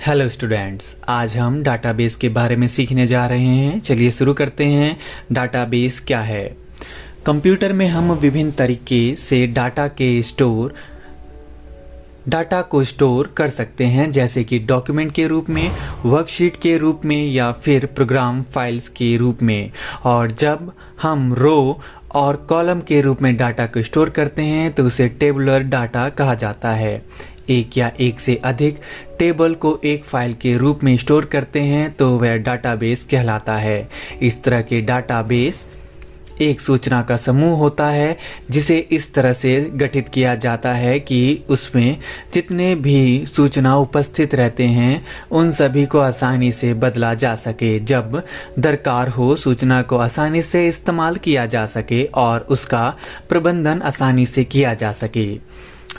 Hello students, आज हम database के बारे में सीखने जा रहे हैं। चलिए शुरू करते हैं। डाटाबेस क्या है? कंप्यूटर में हम विभिन्न तरीके से डाटा को स्टोर कर सकते हैं, जैसे कि डॉक्यूमेंट के रूप में, वर्कशीट के रूप में या फिर प्रोग्राम फाइल्स के रूप में। और जब हम रो और कॉलम के रूप में डाटा को स्टोर करते हैं तो उसे टेबुलर डाटा कहा जाता है। एक या एक से अधिक टेबल को एक फाइल के रूप में स्टोर करते हैं तो वह डाटाबेस कहलाता है। इस तरह के डाटाबेस एक सूचना का समूह होता है जिसे इस तरह से गठित किया जाता है कि उसमें जितने भी सूचना उपस्थित रहते हैं उन सभी को आसानी से बदला जा सके, जब दरकार हो सूचना को आसानी से इस्तेमाल किया जा सके और उसका प्रबंधन आसानी से किया जा सके।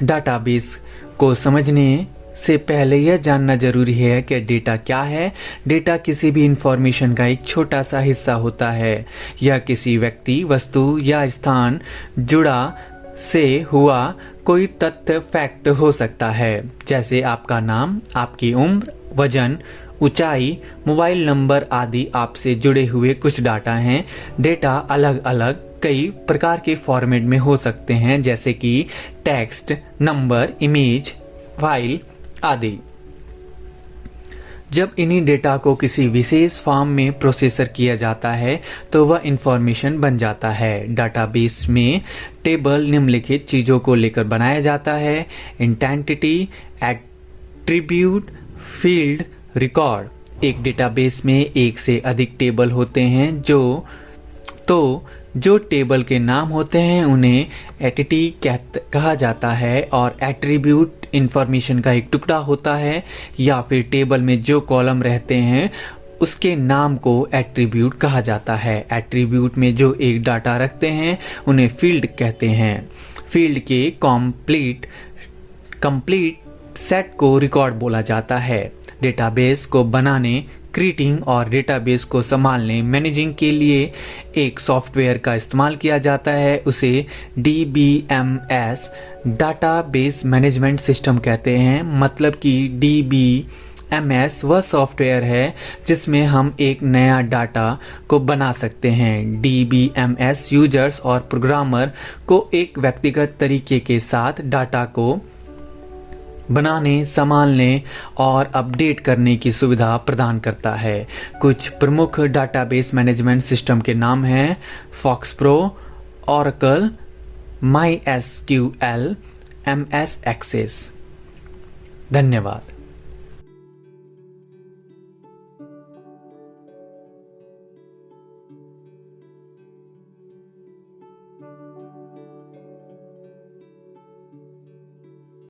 डाटाबेस को समझने से पहले यह जानना जरूरी है कि डेटा क्या है। डेटा किसी भी इंफॉर्मेशन का एक छोटा सा हिस्सा होता है। यह किसी व्यक्ति, वस्तु या स्थान जुड़ा से हुआ कोई तथ्य, फैक्ट हो सकता है, जैसे आपका नाम, आपकी उम्र, वजन, ऊंचाई, मोबाइल नंबर आदि आपसे जुड़े हुए कुछ डाटा हैं। डेटा अलग अलग कई प्रकार के फॉर्मेट में हो सकते हैं, जैसे कि टेक्स्ट, नंबर, इमेज, फाइल आदि। जब इन्हीं डेटा को किसी विशेष फॉर्म में प्रोसेसर किया जाता है तो वह इंफॉर्मेशन बन जाता है। डाटाबेस में टेबल निम्नलिखित चीज़ों को लेकर बनाया जाता है: एंटिटी, एट्रीब्यूट, फील्ड, रिकॉर्ड। एक डेटाबेस में एक से अधिक टेबल होते हैं। जो टेबल के नाम होते हैं उन्हें एंटिटी कहा जाता है, और एट्रीब्यूट इंफॉर्मेशन का एक टुकड़ा होता है, या फिर टेबल में जो कॉलम रहते हैं उसके नाम को एट्रीब्यूट कहा जाता है। एट्रीब्यूट में जो एक डाटा रखते हैं उन्हें फील्ड कहते हैं। फील्ड के कंप्लीट सेट को रिकॉर्ड बोला जाता है। डेटाबेस को बनाने, क्रिएटिंग और डेटाबेस को संभालने, मैनेजिंग के लिए एक सॉफ्टवेयर का इस्तेमाल किया जाता है। उसे DBMS डाटाबेस मैनेजमेंट सिस्टम कहते हैं। मतलब कि DBMS वह सॉफ्टवेयर है जिसमें हम एक नया डाटा को बना सकते हैं। DBMS यूजर्स और प्रोग्रामर को एक व्यक्तिगत तरीके के साथ डाटा को बनाने, संभालने और अपडेट करने की सुविधा प्रदान करता है। कुछ प्रमुख डाटाबेस मैनेजमेंट सिस्टम के नाम हैं: FoxPro, Oracle, MySQL, MS Access। धन्यवाद।